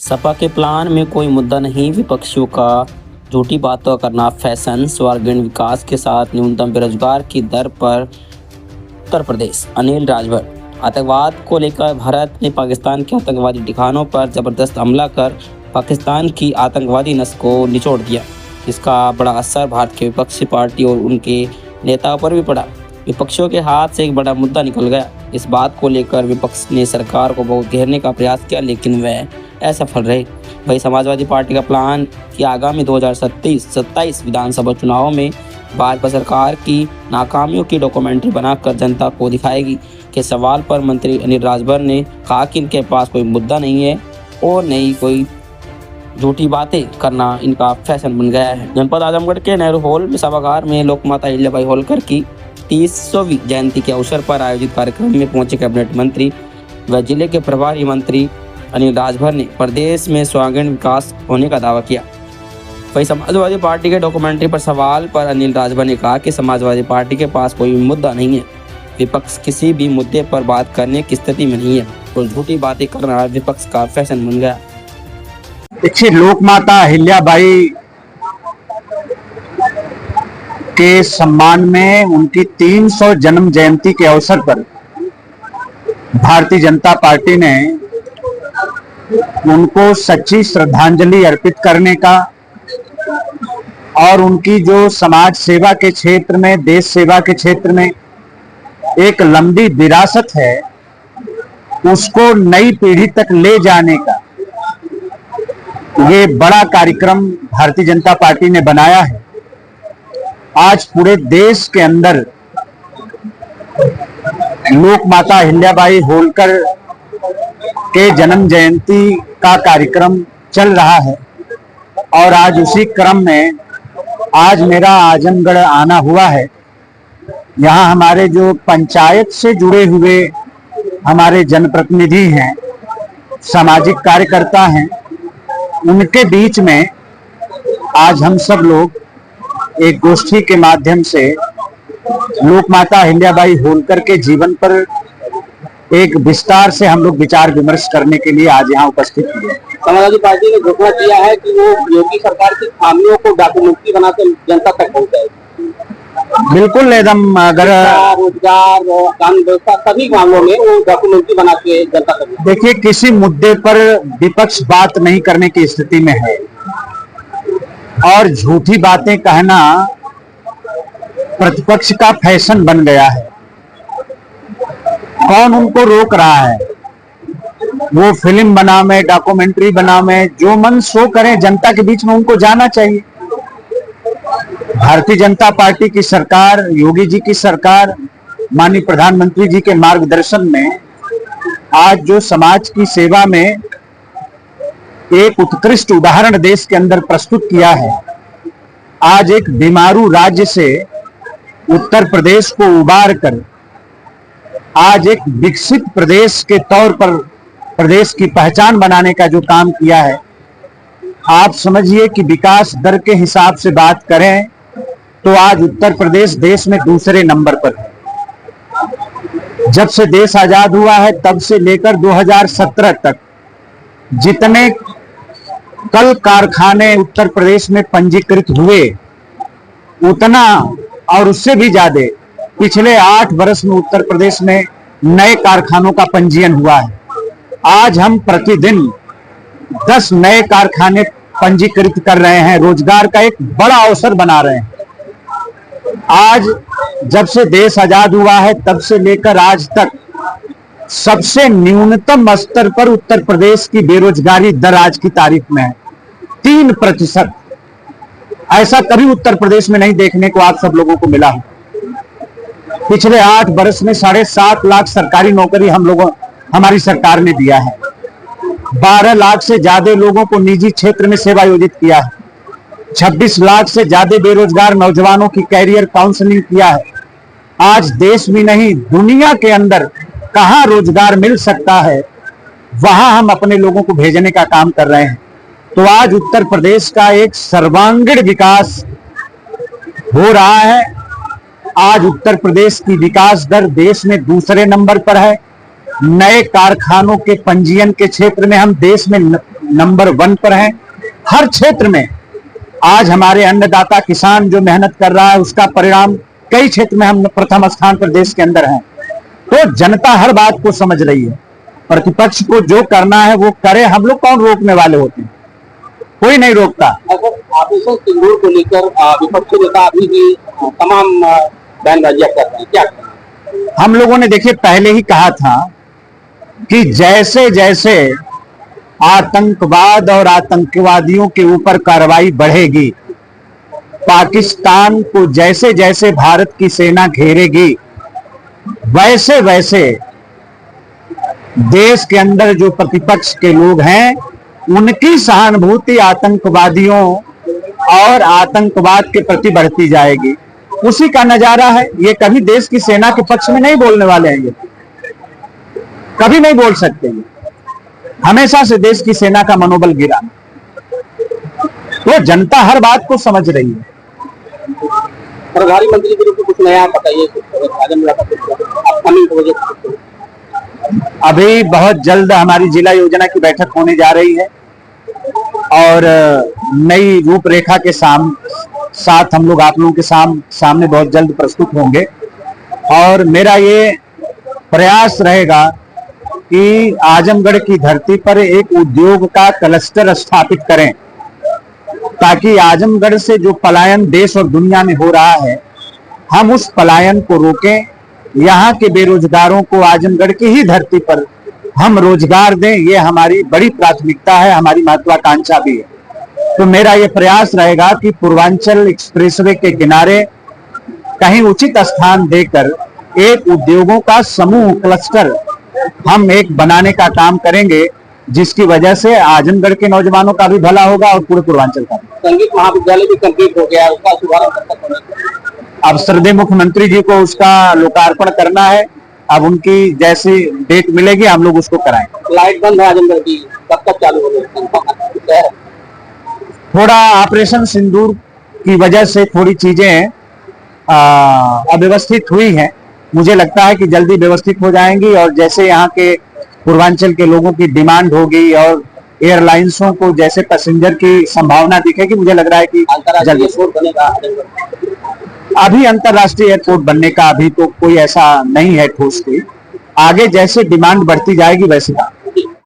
सपा के प्लान में कोई मुद्दा नहीं, विपक्षियों का झूठी बातों करना फैशन। स्वर्गीय विकास के साथ न्यूनतम बेरोजगार की दर पर उत्तर प्रदेश। अनिल राजभर। आतंकवाद को लेकर भारत ने पाकिस्तान के आतंकवादी ठिकानों पर जबरदस्त हमला कर पाकिस्तान की आतंकवादी नस्ल को निचोड़ दिया। इसका बड़ा असर भारत के विपक्षी पार्टी और उनके नेताओं पर भी पड़ा। विपक्षियों के हाथ से एक बड़ा मुद्दा निकल गया। इस बात को लेकर विपक्ष ने सरकार को बहुत घेरने का प्रयास किया, लेकिन वह असफल रहे। वही समाजवादी पार्टी का प्लान कि आगामी 2027 विधानसभा चुनावों में भाजपा सरकार की नाकामियों की डॉक्यूमेंट्री बनाकर जनता को दिखाएगी के सवाल पर मंत्री अनिल राजभर ने कहा कि इनके पास कोई मुद्दा नहीं है और नहीं कोई झूठी बातें करना इनका फैशन बन गया है। जनपद आजमगढ़ के नेहरू हॉल में सभागार में लोकमाता अहिल्याबाई होलकर की 30वीं जयंती के अवसर पर आयोजित कार्यक्रम में पहुंचे कैबिनेट मंत्री व जिले के प्रभारी मंत्री अनिल राजभर ने प्रदेश में सर्वांगीण विकास होने का दावा किया। वही समाजवादी पार्टी के डॉक्यूमेंट्री पर सवाल पर अनिल राजभर ने कहा कि समाजवादी पार्टी के पास कोई मुद्दा नहीं है। विपक्ष किसी भी मुद्दे पर बात करने की स्थिति में नहीं है और झूठी बातें करना विपक्ष का फैशन बन गया। देखिए, लोकमाता अहिल्याबाई के सम्मान में उनकी 300 जन्म जयंती के अवसर पर भारतीय जनता पार्टी ने उनको सच्ची श्रद्धांजलि अर्पित करने का और उनकी जो समाज सेवा के क्षेत्र में, देश सेवा के क्षेत्र में एक लंबी विरासत है, उसको नई पीढ़ी तक ले जाने का ये बड़ा कार्यक्रम भारतीय जनता पार्टी ने बनाया है। आज पूरे देश के अंदर लोकमाता अहिल्याबाई होलकर के जन्म जयंती का कार्यक्रम चल रहा है और आज उसी क्रम में आज मेरा आजमगढ़ आना हुआ है। यहाँ हमारे जो पंचायत से जुड़े हुए हमारे जनप्रतिनिधि हैं, सामाजिक कार्यकर्ता हैं, उनके बीच में आज हम सब लोग एक गोष्ठी के माध्यम से लोकमाता अहिल्याबाई होलकर के जीवन पर एक विस्तार से हम लोग विचार विमर्श करने के लिए आज यहाँ उपस्थित हुए। समाजवादी पार्टी ने घोषणा किया है कि वो योगी सरकार की खामियों को डॉक्यूमेंट्री बनाकर जनता तक पहुंचाएगी। बिल्कुल, एकदम। अगर रोजगार और कानून व्यवस्था सभी मामलों में वो डॉक्यूमेंट्री बना के जनता तक। देखिए, किसी मुद्दे पर विपक्ष बात नहीं करने की स्थिति में है और झूठी बातें कहना प्रतिपक्ष का फैशन बन गया है। कौन उनको रोक रहा है? वो फिल्म बनावे, डॉक्यूमेंट्री बनावे, जो मन सो करें, जनता के बीच में उनको जाना चाहिए। भारतीय जनता पार्टी की सरकार, योगी जी की सरकार, माननीय प्रधानमंत्री जी के मार्गदर्शन में आज जो समाज की सेवा में एक उत्कृष्ट उदाहरण देश के अंदर प्रस्तुत किया है, आज एक बीमारू राज्य से उत्तर प्रदेश को उबार कर आज एक विकसित प्रदेश के तौर पर प्रदेश की पहचान बनाने का जो काम किया है, आप समझिए कि विकास दर के हिसाब से बात करें तो आज उत्तर प्रदेश देश में दूसरे नंबर पर है। जब से देश आजाद हुआ है तब से लेकर 2017 तक जितने कल कारखाने उत्तर प्रदेश में पंजीकृत हुए, उतना और उससे भी ज्यादा पिछले 8 वर्ष में उत्तर प्रदेश में नए कारखानों का पंजीयन हुआ है। आज हम प्रतिदिन 10 नए कारखाने पंजीकृत कर रहे हैं, रोजगार का एक बड़ा अवसर बना रहे हैं। आज जब से देश आजाद हुआ है तब से लेकर आज तक सबसे न्यूनतम स्तर पर उत्तर प्रदेश की बेरोजगारी दर आज की तारीख में है 3%। ऐसा कभी उत्तर प्रदेश में नहीं देखने को आप सब लोगों को मिला है। पिछले 8 वर्ष में 7.5 लाख सरकारी नौकरी हमारी सरकार ने दिया है। 12 लाख से ज्यादा लोगों को निजी क्षेत्र में सेवायोजित किया है। 26 लाख से ज्यादा बेरोजगार नौजवानों की कैरियर काउंसलिंग किया है। आज देश में नहीं, दुनिया के अंदर कहां रोजगार मिल सकता है, वहां हम अपने लोगों को भेजने का काम कर रहे हैं। तो आज उत्तर प्रदेश का एक सर्वांगीण विकास हो रहा है। आज उत्तर प्रदेश की विकास दर देश में दूसरे नंबर पर है। नए कारखानों के पंजीयन के क्षेत्र में हम देश में नंबर 1 पर हैं। हर क्षेत्र में आज हमारे अन्नदाता किसान जो मेहनत कर रहा है उसका परिणाम कई क्षेत्र में हम प्रथम स्थान पर देश के अंदर हैं। तो जनता हर बात को समझ रही है। प्रतिपक्ष को जो करना है वो करे, हम लोग कौन रोकने वाले होते हैं? कोई नहीं रोकता। अगर ऑपरेशन सिंदूर को लेकर विपक्षी नेता अभी भी तमाम बयानबाजियां कर रहे हैं, क्या करें? हम लोगों ने देखिए पहले ही कहा था कि जैसे जैसे आतंकवाद और आतंकवादियों के ऊपर कार्रवाई बढ़ेगी, पाकिस्तान को जैसे जैसे भारत की सेना घेरेगी, वैसे वैसे देश के अंदर जो प्रतिपक्ष के लोग हैं उनकी सहानुभूति आतंकवादियों और आतंकवाद के प्रति बढ़ती जाएगी। उसी का नजारा है। ये कभी देश की सेना के पक्ष में नहीं बोलने वाले हैं, ये कभी नहीं बोल सकते। हमेशा से देश की सेना का मनोबल गिरा। तो जनता हर बात को समझ रही है। प्रधानमंत्री के रूप में कुछ नया बताइए। अभी बहुत जल्द हमारी जिला योजना की बैठक होने जा रही है और नई रूपरेखा के साथ हम लोग आप लोगों के सामने बहुत जल्द प्रस्तुत होंगे। और मेरा ये प्रयास रहेगा कि आजमगढ़ की धरती पर एक उद्योग का क्लस्टर स्थापित करें, ताकि आजमगढ़ से जो पलायन देश और दुनिया में हो रहा है हम उस पलायन को रोकें। यहाँ के बेरोजगारों को आजमगढ़ की ही धरती पर हम रोजगार दें, ये हमारी बड़ी प्राथमिकता है, हमारी महत्वाकांक्षा भी है। तो मेरा ये प्रयास रहेगा कि पूर्वांचल एक्सप्रेसवे के किनारे कहीं उचित स्थान देकर एक उद्योगों का समूह क्लस्टर हम एक बनाने का काम करेंगे, जिसकी वजह से आजमगढ़ के नौजवानों का भी भला होगा और पूरे पूर्वांचल का। संगीत महाविद्यालय भी कंप्लीट हो गया, उसका शुभारंभ कब तक होगा? अब श्रद्धेय मुख्यमंत्री जी को उसका लोकार्पण करना है। अब उनकी जैसी डेट मिलेगी हम लोग उसको कराएंगे। लाइट बंद है आजमगढ़ की, कब तक चालू होगी? थोड़ा ऑपरेशन सिंदूर की वजह से थोड़ी चीजें अव्यवस्थित हुई हैं। मुझे लगता है कि जल्दी व्यवस्थित हो जाएंगी और जैसे यहाँ के पूर्वांचल के लोगों की डिमांड होगी और एयरलाइंसों को जैसे पैसेंजर की संभावना दिखेगी, मुझे लग रहा है कि अंतर्राष्ट्रीय एयरपोर्ट बनेगा। अभी अंतर्राष्ट्रीय एयरपोर्ट बनने का अभी तो कोई ऐसा नहीं है ठोस कोई। आगे जैसे डिमांड बढ़ती जाएगी वैसे